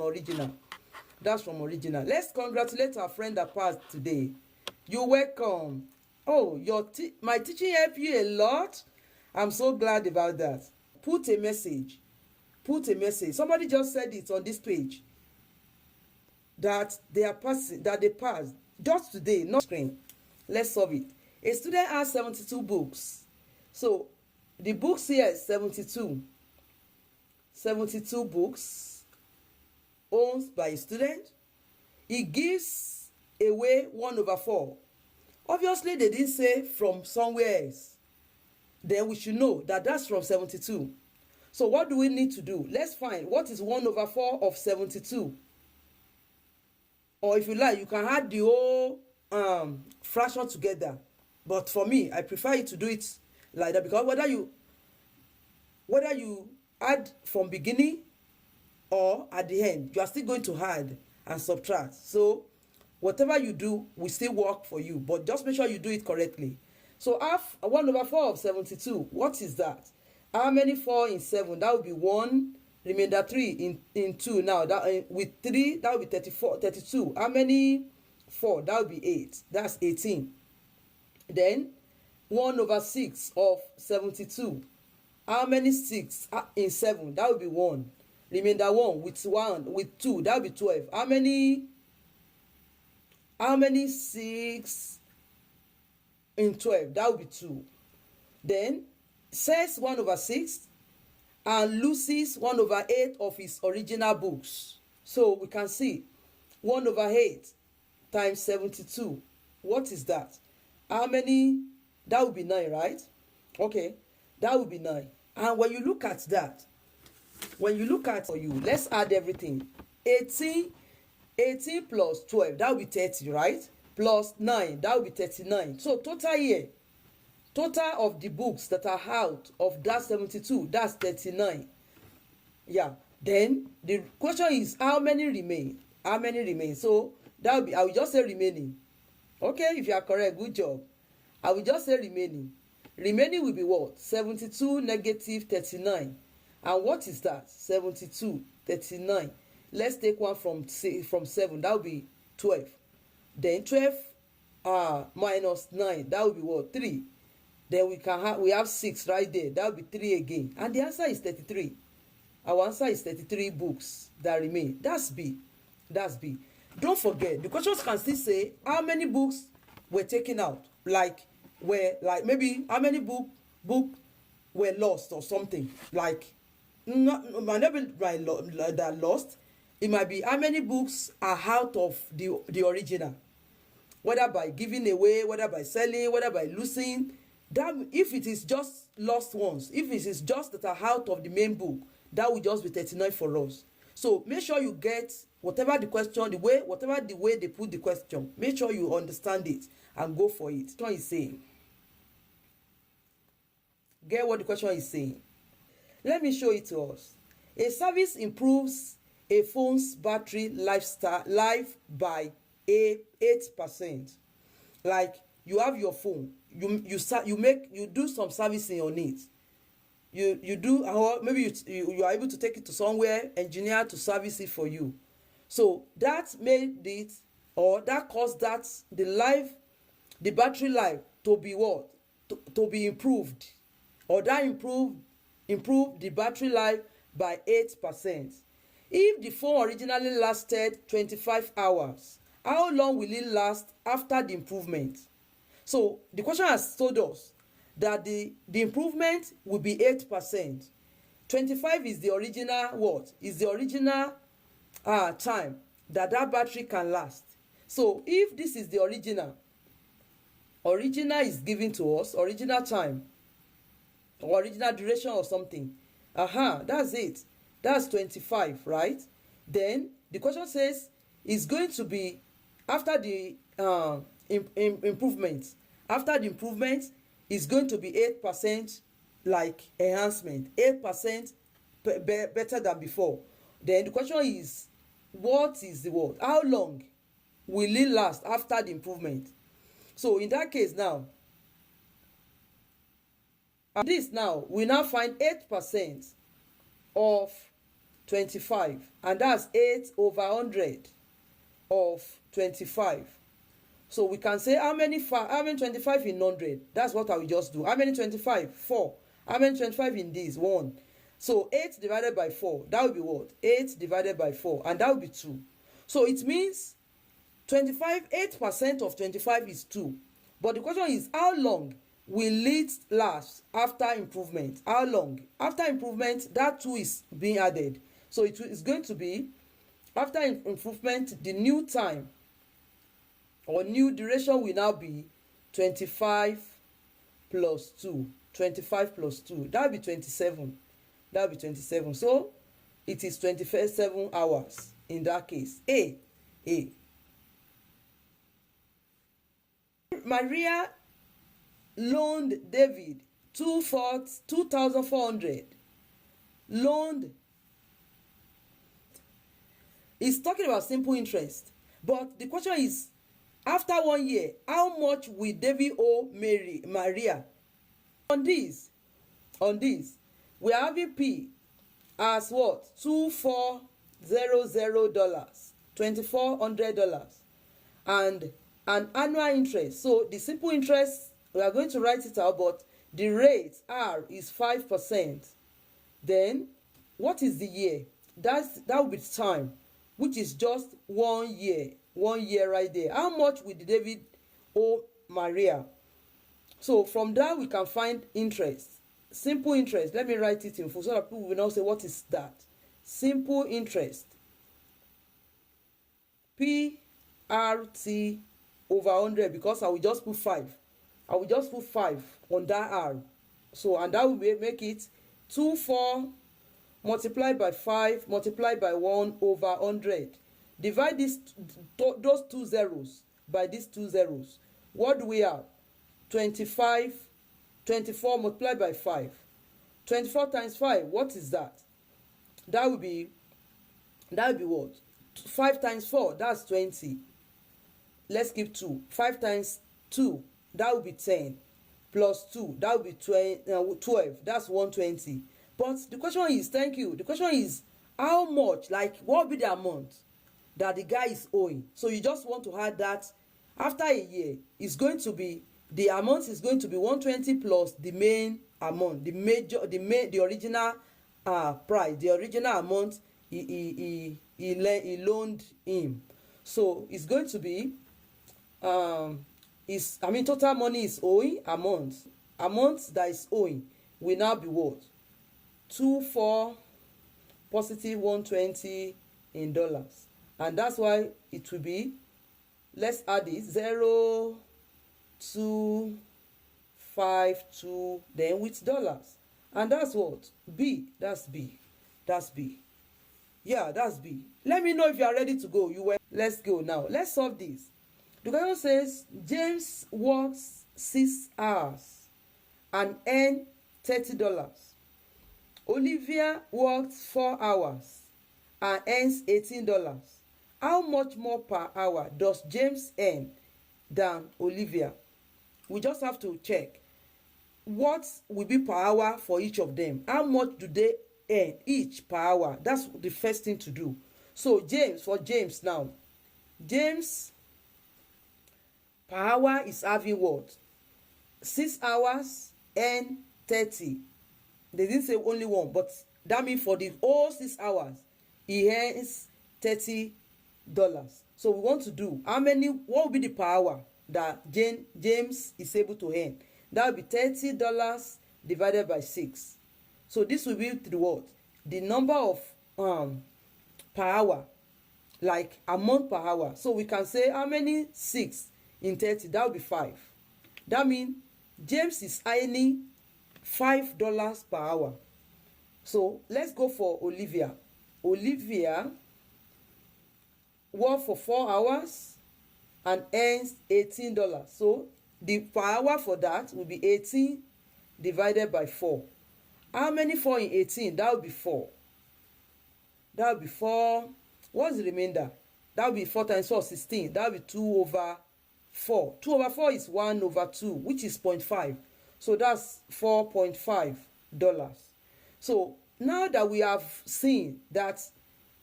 original. That's from original. Let's congratulate our friend that passed today. You're welcome. Oh, my teaching helped you a lot. I'm so glad about that. Put a message. Put a message. Somebody just said it on this page that they are passing, that they passed just today, not screen. Let's solve it. A student has 72 books. So the books here is 72. 72 books owned by a student. He gives away 1/4. Obviously, they didn't say from somewhere else. Then we should know that that's from 72. So what do we need to do? Let's find what is 1/4 of 72. Or if you like, you can add the whole fraction together. But for me, I prefer you to do it like that, because whether you add from beginning or at the end, you are still going to add and subtract. So whatever you do will still work for you, but just make sure you do it correctly. So 1/4 of 72, what is that? How many 4 in 7? That would be 1. Remainder 3 in 2. Now that with 3, that would be 32. How many 4? That would be 8. That's 18. Then 1/6 of 72. How many 6 in 7? That would be 1. Remainder 1 with 2. That would be 12. How many 6 in 12? That would be 2. Then says 1/6 and loses 1/8 of his original books. So we can see 1/8 times 72. What is that? How many? That would be 9, right? Okay, that would be 9. And when you look at that, for you, let's add everything. 18 plus 12, that would be 30, right? Plus 9, that would be 39. So total here, total of the books that are out of that 72, that's 39. Yeah. Then the question is, how many remain? How many remain? So that would be, I will just say remaining. Okay, if you are correct, good job. I will just say remaining. Remaining will be what? 72 negative 39. And what is that? 72, 39. Let's take one from 7. That will be 12. Then 12 minus 9. That will be what? 3. Then we have 6 right there. That will be 3 again. And the answer is 33. Our answer is 33 books that remain. That's B. That's B. Don't forget, the questions can still say how many books were taken out. Like maybe how many book were lost or something. Like might not be that lost. It might be how many books are out of the original. Whether by giving away, whether by selling, whether by losing. That if it is just lost ones, if it is just that are out of the main book, that will just be 39 for us. So make sure you get whatever the question, whatever the way they put the question, make sure you understand it and go for it. What is saying? Get what the question is saying. Let me show it to us. A service improves a phone's battery life by 8%. Like you have your phone, you do some servicing on it. You do, or maybe you are able to take it to somewhere, engineer to service it for you. So that made it, or that caused that the battery life to be what? To be improved, or that improved the battery life by 8%. If the phone originally lasted 25 hours, how long will it last after the improvement? So the question has told us that the improvement will be 8%. 25 is the original what? Is the original time that battery can last. So if this is the original is given to us, original time or original duration or something. That's it. That's 25, right? Then the question says it's going to be after the improvement. After the improvement, it's going to be 8% like enhancement, 8% better than before. Then the question is, what is the word? How long will it last after the improvement? So in that case now, we now find 8% of 25, and that's 8 over 100 of 25. So we can say how many 25 in 100? That's what I will just do. How many 25? 4. How many 25 in this? 1. So 8 divided by 4, that will be what? 8 divided by 4, and that will be 2. So it means 8% of 25 is 2. But the question is, how long will it last after improvement? How long? After improvement, that 2 is being added. So it is going to be, after improvement, the new time or new duration will now be 25 plus 2. 25 plus 2. That will be 27. That will be 27. So it is 27 hours in that case. A. Maria loaned David 2,400. Loaned. It's talking about simple interest. But the question is, after 1 year, how much will David owe Maria? On this, we are having P as what? $2,400, $2,400, and an annual interest. So the simple interest, we are going to write it out, but the rate R is 5%. Then what is the year? That will be time, which is just 1 year. 1 year right there. How much will David owe Maria? So from that we can find interest. Simple interest. Let me write it in full so that people will now say, what is that? Simple interest. PRT over 100, because I will just put 5. I will just put 5 on that R. So, and that will make it 24 multiplied by 5 multiplied by 1 over 100. Divide those 2 zeros by these 2 zeros. What do we have? 24 multiplied by 5. 24 times 5, what is that? That will be what? 5 times 4, that's 20. Let's keep 2. 5 times 2, that will be 10. Plus 2, that will be 12. That's 120. But the question is, thank you. The question is, how much? Like, what will be the amount that the guy is owing? So you just want to add that after a year, it's going to be, the amount is going to be 120 plus the main amount, the original price, the original amount he loaned him. So it's going to be total money is owing, amount that is owing will now be what? 24 positive 120 in dollars, and that's why it will be, let's add it, 0 2 5 2, then with dollars, and that's what? B. That's B. Yeah, that's B. Let me know if you are ready to go. Let's go now. Let's solve this. The question says James works 6 hours and earns $30. Olivia worked 4 hours and earns $18. How much more per hour does James earn than Olivia? We just have to check what will be per hour for each of them. How much do they earn each per hour? That's the first thing to do. So James now, James per hour is having what? 6 hours and 30. They didn't say only one, but that means for the whole 6 hours he earns $30. So we want to do what will be the per hour that James is able to earn? That will be $30 divided by 6. So this will be the what? The number of per hour, like amount per hour. So we can say how many 6 in 30? That will be 5. That means James is earning $5 per hour. So let's go for Olivia. Olivia worked for 4 hours and earns $18. So the per hour for that will be 18 divided by 4. How many 4 in 18? That will be 4. That will be 4. What's the remainder? That will be 4 times 4, 16. That will be 2 over 4. 2 over 4 is 1 over 2, which is 0.5. So that's $4.5. So now that we have seen that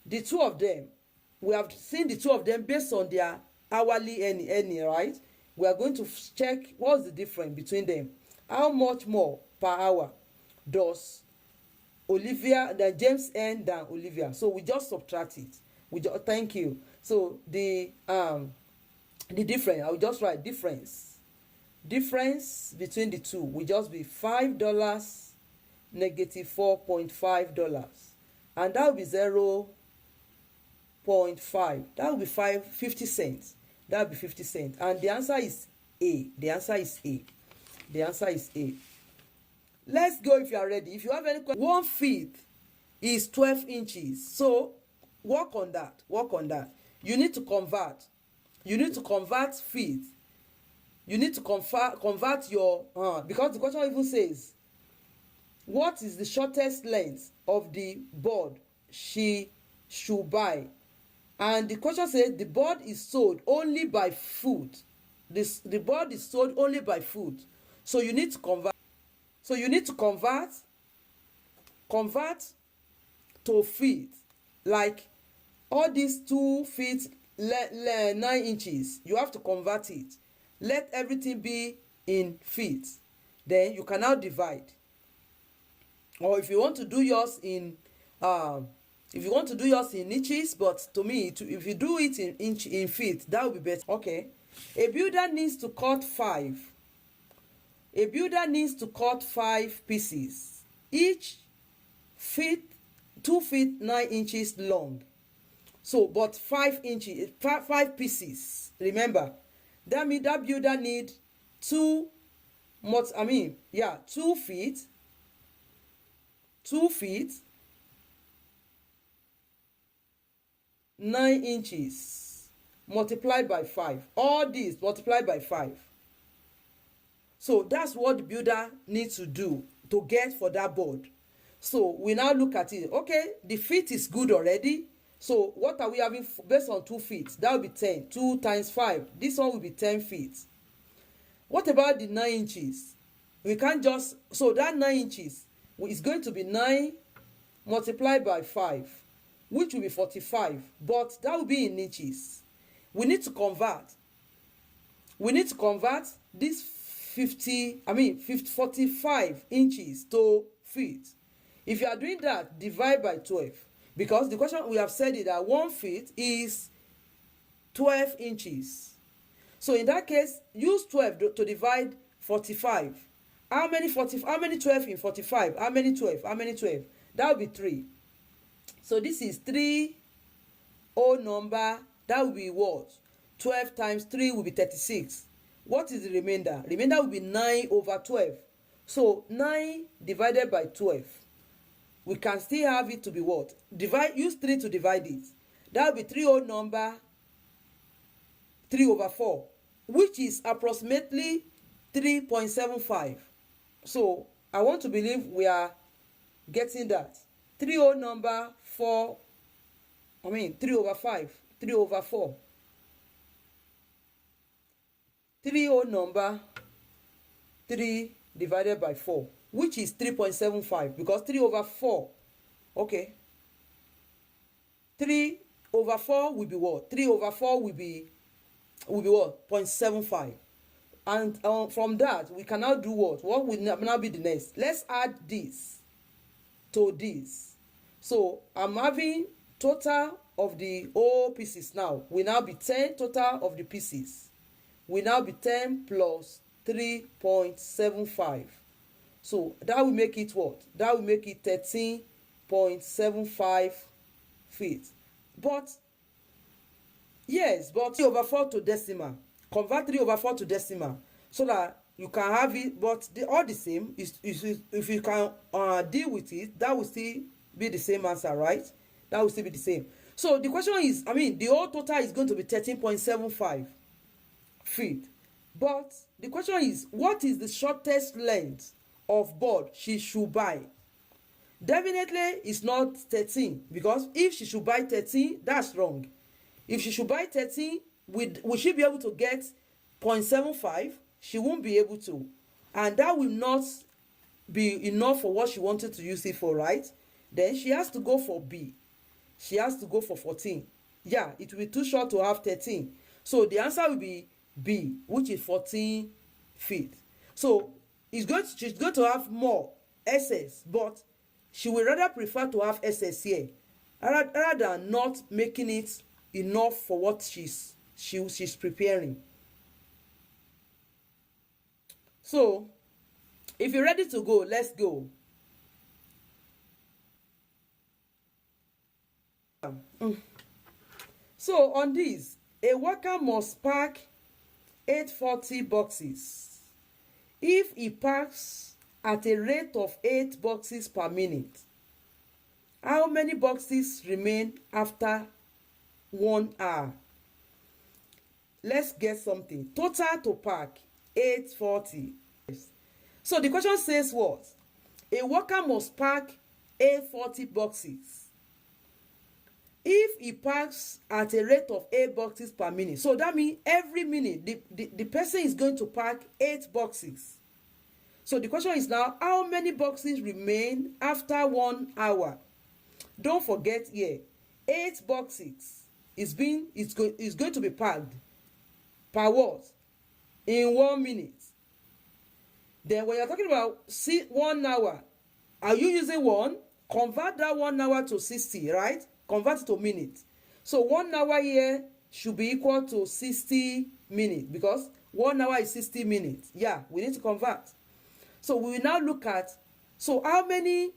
the two of them, we have seen the two of them based on their hourly earning, right? We are going to check what's the difference between them. How much more per hour does James earn than Olivia? So we just subtract it. Thank you. So the difference, I will just write difference between the two will just be $5 negative $4.5, and that will be 0.5. That will be 50 cents. That will be 50 cents, and the answer is A. The answer is A. The answer is A. Let's go if you are ready. If you have any question, 1 feet is 12 inches. So work on that. Work on that. You need to convert. You need to convert feet. You need to convert your because the question even says, what is the shortest length of the board she should buy? And the question says the board is sold only by foot. The board is sold only by foot. So you need to convert. So you need to convert to feet. Like all these 2 feet 9 inches, you have to convert it. Let everything be in feet. Then you can now divide. Or if you want to do yours in inches, but to me, if you do it in feet, that would be better. Okay. A builder needs to cut 5. A builder needs to cut 5 pieces, each 2 feet 9 inches long. So, but 5 pieces. Remember, that means that builder need 2 feet 9 inches multiplied by 5. All these multiplied by 5. So that's what the builder needs to do to get for that board. So we now look at it. Okay, the feet is good already. So what are we having based on 2 feet? That will be 10. 2 times 5. This one will be 10 feet. What about the 9 inches? We can't just, so that 9 inches is going to be 9 multiplied by 5, which will be 45. But that will be in inches. We need to convert. We need to convert this 45 inches to feet. If you are doing that, divide by 12. Because the question we have said is that 1 feet is 12 inches. So in that case, use 12 to divide 45. How many 12 in 45? How many 12? How many 12? That will be 3. So this is 3 whole number. That will be what? 12 times 3 will be 36. What is the remainder? Remainder will be 9 over 12. So 9 divided by 12. We can still have it to be what? Use 3 to divide it. That will be 3 whole number 3 over 4, which is approximately 3.75. So I want to believe we are getting that. 3 whole number 3 over 5, 3 over 4. 3 whole number 3 divided by 4, which is 3.75, because 3 over 4, okay, 3 over 4 will be what? 3 over 4 will be what? 0.75. And from that, we can now do what? What will now be the next? Let's add this to this. So I'm having total of the whole pieces now. Will now be 10 total of the pieces. Will now be 10 plus 3.75. So that will make it what? That will make it 13.75 feet. But yes, but 3 over 4 to decimal. Convert 3 over 4 to decimal so that you can have it. But all the same, if you can deal with it, that will still be the same answer, right? That will still be the same. So the question is, the whole total is going to be 13.75 feet. But the question is, what is the shortest length of board she should buy? Definitely it's not 13, because if she should buy 13, that's wrong. If she should buy 13, will she be able to get 0.75? She won't be able to. And that will not be enough for what she wanted to use it for, right? Then she has to go for B. She has to go for 14. Yeah, it will be too short to have 13. So the answer will be B, which is 14 feet. So she's going to have more SS, but she will rather prefer to have SS here rather than not making it enough for what she's preparing. So if you're ready to go, let's go. So on this, a worker must pack 840 boxes. If he packs at a rate of 8 boxes per minute, how many boxes remain after 1 hour? Let's get something. Total to pack 840. So the question says what? A worker must pack 840 boxes. If he packs at a rate of 8 boxes per minute, so that means every minute the person is going to pack 8 boxes. So the question is now, how many boxes remain after 1 hour? Don't forget here, 8 boxes is going to be packed per what? In 1 minute. Then when you're talking about 1 hour, are you using 1? Convert that 1 hour to 60, right? Convert it to minutes. So 1 hour here should be equal to 60 minutes because 1 hour is 60 minutes. Yeah, we need to convert. So we will now look at, so how many,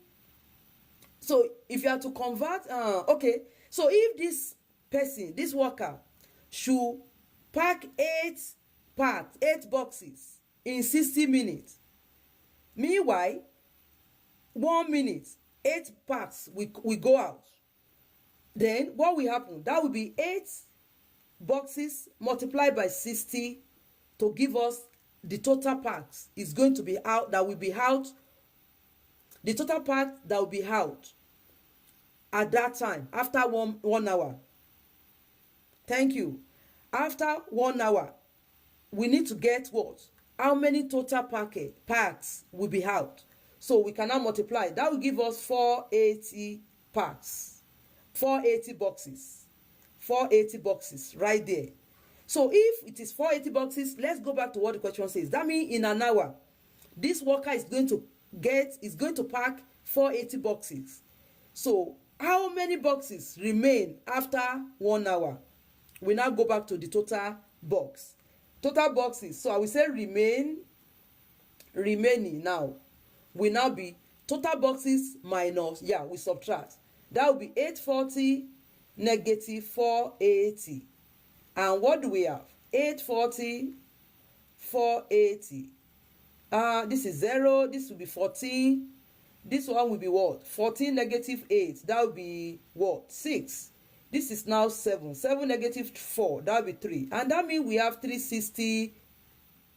so if you are to convert, okay, so if this person, this worker, should pack 8 boxes in 60 minutes, meanwhile, 1 minute, 8 packs we go out. Then what will happen? That will be 8 boxes multiplied by 60 to give us the total packs is going to be out, that will be out. The total pack that will be out at that time after one hour. Thank you. After 1 hour, we need to get what? How many total packs will be out? So we can now multiply. That will give us 480 packs. 480 boxes. 480 boxes right there. So if it is 480 boxes, let's go back to what the question says. That means in an hour, this worker is going to pack 480 boxes. So how many boxes remain after 1 hour? We now go back to the total box. Total boxes. So I will say remaining now will now be total boxes minus, we subtract. That will be 840 negative 480. And what do we have? 840, 480. This is 0. This will be 14. This one will be what? 14 negative 8. That will be what? 6. This is now 7. 7 negative 4. That will be 3. And that means we have 360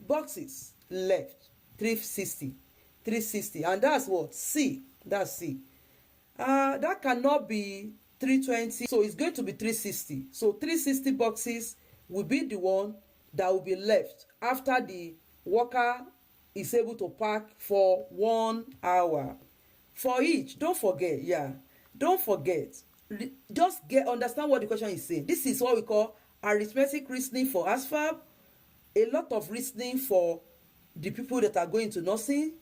boxes left. 360. 360. And that's what? C. That's C. That cannot be 320, so it's going to be 360. So 360 boxes will be the one that will be left after the worker is able to pack for 1 hour. For each, don't forget, don't forget. Just understand what the question is saying. This is what we call arithmetic reasoning for ASVAB, a lot of reasoning for the people that are going to nursing,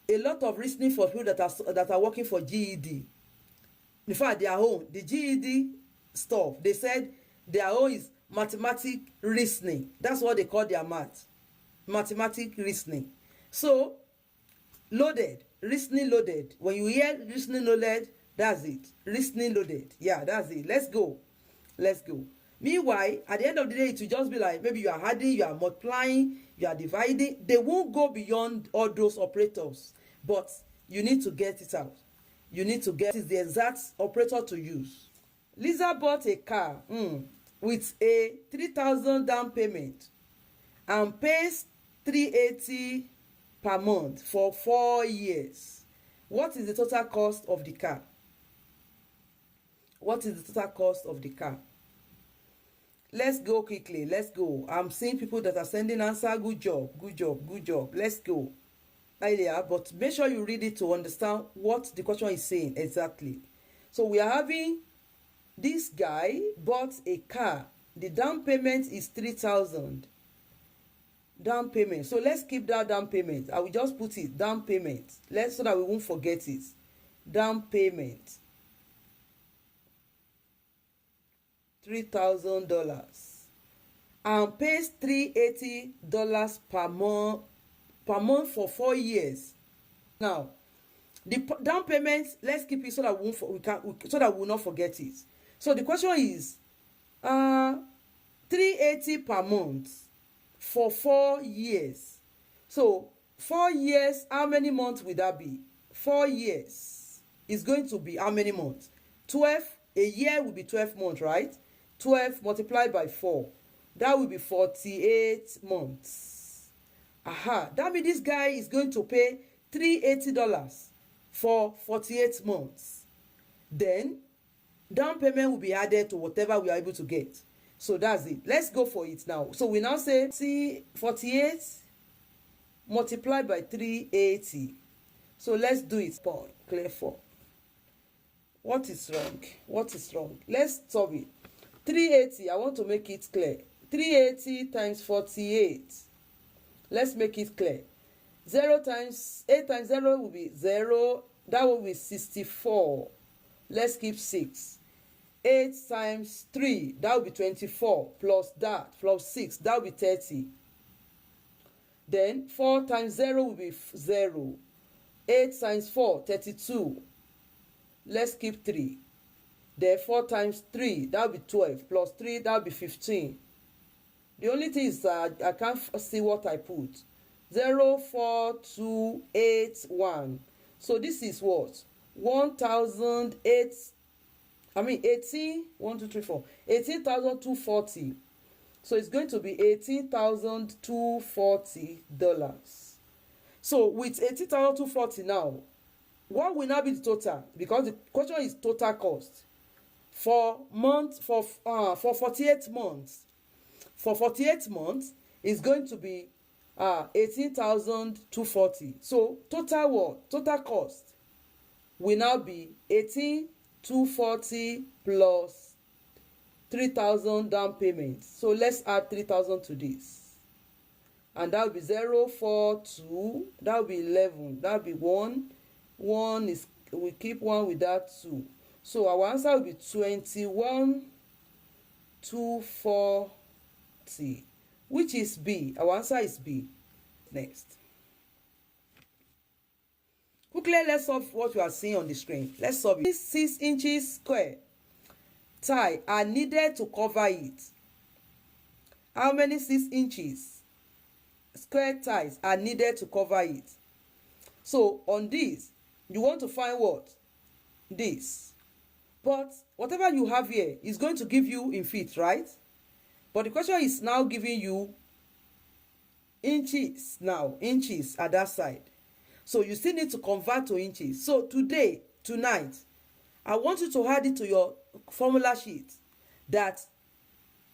a lot of reasoning for people that are working for GED. In fact, their own, the GED stuff, they said their own is mathematic reasoning. That's what they call their math. Mathematic reasoning. So, loaded, reasoning loaded. When you hear reasoning loaded, that's it. Reasoning loaded. Yeah, that's it. Let's go. Let's go. Meanwhile, at the end of the day, it will just be like maybe you are adding, you are multiplying, you are dividing. They won't go beyond all those operators. But you need to get it out. You need to get the exact operator to use. Lisa bought a car with a 3,000 down payment and pays 380 per month for 4 years. What is the total cost of the car? What is the total cost of the car? Let's go quickly. Let's go. I'm seeing people that are sending answer. Good job. Good job. Good job. Let's go. earlier, but make sure you read it to understand what the question is saying exactly. So we are having this guy bought a car. The down payment is 3,000. Down payment. So let's keep that down payment. I will just put it down payment. So that we won't forget it. Down payment. $3,000. And pays $380 per month for 4 years. Now, the down payment, let's keep it so that so that we will not forget it. So the question is, $380 per month for 4 years. So 4 years, how many months will that be? 4 years is going to be how many months? 12. A year will be 12 months, right? 12 multiplied by 4. That will be 48 months. Aha. That means this guy is going to pay $380 for 48 months. Then down payment will be added to whatever we are able to get. So that's it. Let's go for it now. So we now say 48 multiplied by 380. So let's do it. Point clear 4. What is wrong? What is wrong? Let's solve it. 380, I want to make it clear. 380 times 48. Let's make it clear. 8 times 0 will be 0. That will be 64. Let's keep 6. 8 times 3, that will be 24. Plus that, plus 6, that will be 30. Then 4 times 0 will be 0. 8 times 4, 32. Let's keep 3. Then 4 times 3, that will be 12. Plus 3, that will be 15. The only thing is that I can't see what I put. 0, 4, 2, 8, 1. So this is what? 1,008. 18,240. So it's going to be $18,240. So with $18,240 now, what will now be the total? Because the question is total cost for 48 months. For 48 months, it's going to be 18,240. So total what? Total cost will now be 18,240 plus 3,000 down payment. So let's add 3,000 to this. And that will be 0, 4, 2. That will be 11. That will be 1. 1 is, we keep 1 with that 2. So our answer will be 21,240. Which is B. Our answer is B. Next. Quickly, let's solve what you are seeing on the screen. Let's solve it. 6 inches square tie are needed to cover it. How many 6 inches square ties are needed to cover it? So on this, you want to find what? This. But whatever you have here is going to give you in feet, right? But the question is now giving you inches now, inches at that side. So you still need to convert to inches. So tonight, I want you to add it to your formula sheet that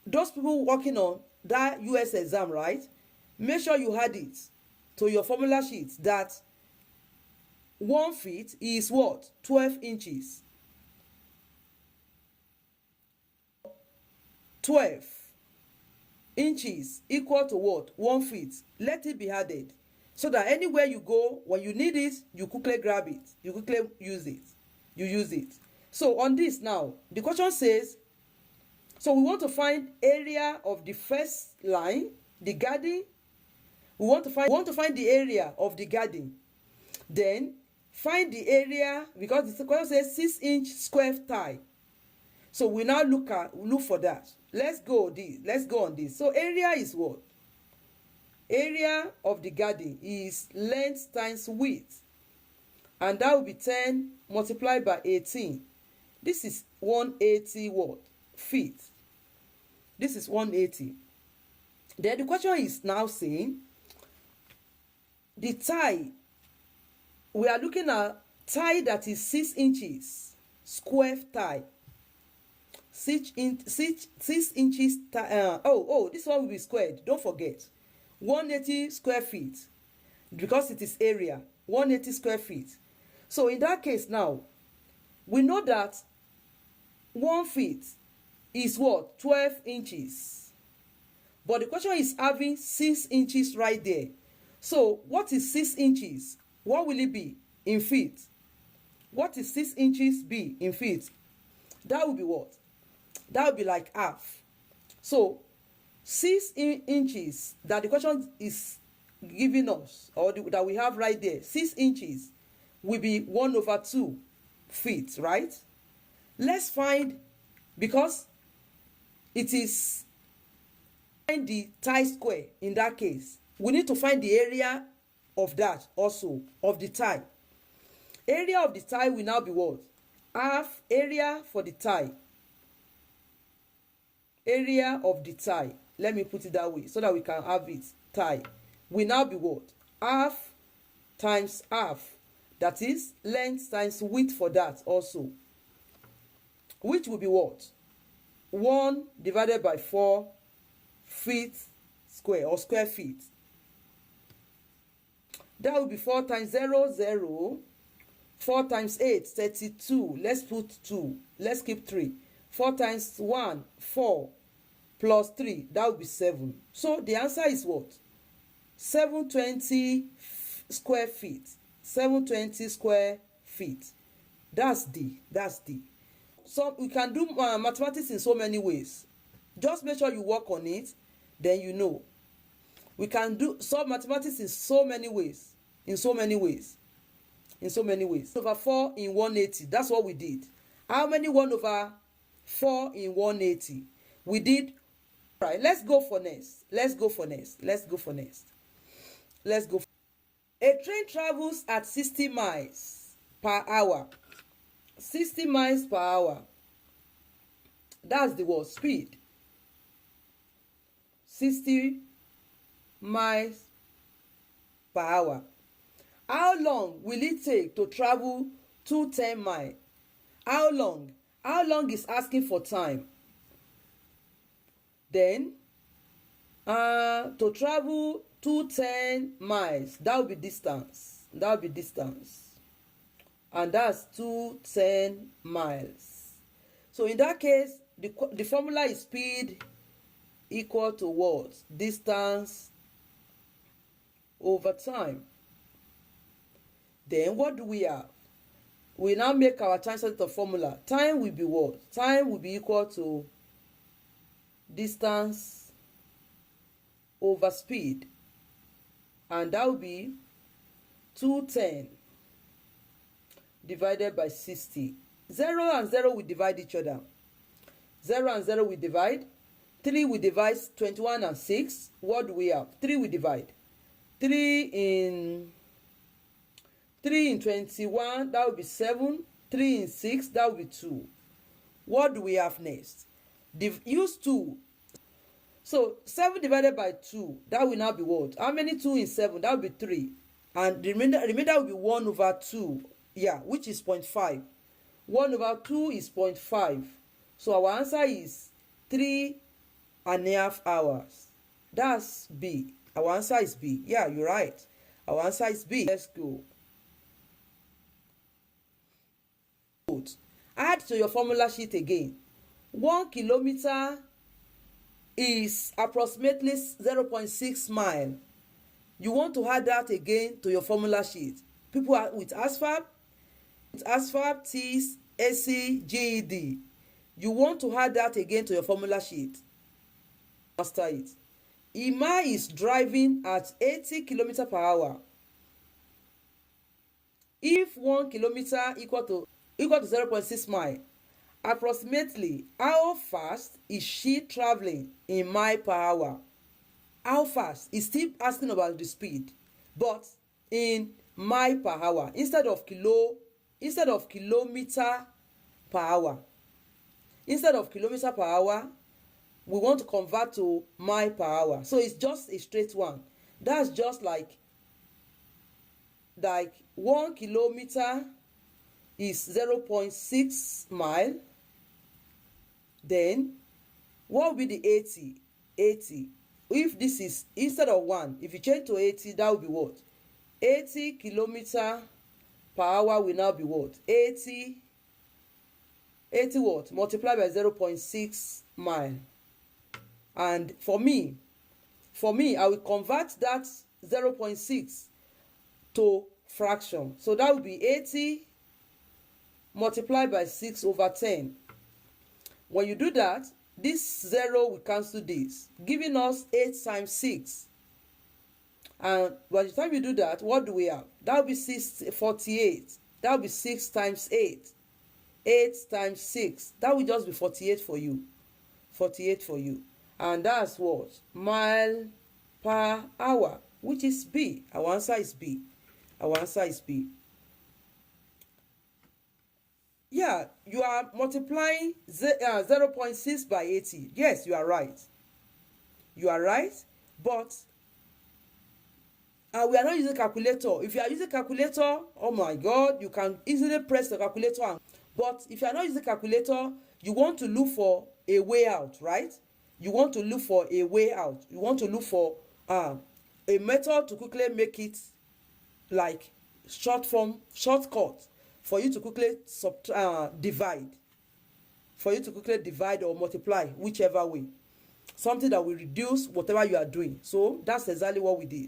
those people working on that US exam, right? Make sure you add it to your formula sheet that 1 feet is what? 12 inches. 12 inches equal to what? 1 feet. Let it be added so that anywhere you go, when you need it, you quickly grab it. You quickly use it. You use it. So on this now, the question says, so we want to find area of the first line, the garden. We want to find the area of the garden. Then find the area, because the question says 6-inch square tie. So we now look for that. Let's go on this. So area is what? Area of the garden is length times width. And that will be 10 multiplied by 18. This is 180 what? Feet. This is 180. Then the question is now saying the tie. We are looking at tie that is 6 inches square tie. 6 inches. This one will be squared. Don't forget. 180 square feet because it is area, 180 square feet. So in that case now, we know that 1 feet is what? 12 inches. But the question is having 6 inches right there. So what is 6 inches? What will it be in feet? What is 6 inches be in feet? That will be what? That will be like half. So 6 inches that the question is giving us, or that we have right there, 6 inches will be 1/2 feet, right? Let's find, because it is find the tie square. In that case, we need to find the area of that also, of the tie. Area of the tie will now be what? Half area for the tie. Area of the tie, let me put it that way so that we can have it. Tie will now be what? Half times half. That is length times width for that also. Which will be what? 1 divided by 4 feet square, or square feet. That will be 4 times 0, 0. 4 times 8, 32. Let's put 2. Let's keep 3. 4 times 1, 4. Plus 3, that will be 7. So the answer is what? 720 square feet. 720 square feet. That's D. That's D. So we can do mathematics in so many ways. Just make sure you work on it, then you know. We can do solve mathematics in so many ways. In so many ways. In so many ways. 1/4 in 180. That's what we did. How many 1/4 in 180? We did. Right. Let's go for next. Let's go for next. Let's go for next. Let's go. A train travels at 60 miles per hour. 60 miles per hour. That's the word speed. 60 miles per hour. How long will it take to travel 210 miles? How long? How long is asking for time. Then to travel 210 miles, that will be distance. That will be distance. And that's 210 miles. So in that case, the formula is speed equal to what? Distance over time. Then what do we have? We now make our time set of formula. Time will be what? Time will be equal to distance over speed, and that will be 210 divided by 60. 0 and 0 will divide each other. 0 and 0 will divide. 3 will divide 21 and 6. What do we have? 3 will divide. 3 in 21, that will be 7. 3 in 6, that will be 2. What do we have next? Use 2. So 7 divided by 2, that will now be what? How many 2 in 7? That will be 3. And the remainder will be 1/2. Yeah, which is 0.5. 1/2 is 0.5. So our answer is 3.5 hours. That's B. Our answer is B. Yeah, you're right. Our answer is B. Let's go. Add to your formula sheet again. 1 kilometer is approximately 0.6 miles. You want to add that again to your formula sheet. People are with ASVAB, TIS, HESI, GED. You want to add that again to your formula sheet. Master it. Ima is driving at 80 km per hour. If 1 kilometer equal to 0.6 miles, approximately how fast is she traveling in mile per hour? How fast? Is still asking about the speed, but in mile per hour instead of kilometer per hour. Instead of kilometer per hour, we want to convert to mile per hour. So it's just a straight one. That's just like 1 kilometer is 0.6 mile. Then what will be the 80? 80. If this is instead of 1, if you change to 80, that will be what? 80 kilometer per hour will now be what? 80 what? Multiplied by 0.6 mile. And for me, I will convert that 0.6 to fraction. So that will be 80 multiplied by 6 over 10. When you do that, this 0 will cancel this, giving us 8 times 6. And by the time you do that, what do we have? That will be 48. That will be 6 times 8. 8 times 6. That will just be 48 for you. 48 for you. And that's what? Mile per hour, which is B. Our answer is B. Our answer is B. Yeah, you are multiplying 0.6 by 80. Yes, you are right. You are right, but we are not using calculator. If you are using calculator, oh my God, you can easily press the calculator. But if you are not using calculator, you want to look for a way out, right? You want to look for a way out. You want to look for a method to quickly make it like shortcut for you to quickly divide. For you to quickly divide or multiply, whichever way. Something that will reduce whatever you are doing. So that's exactly what we did.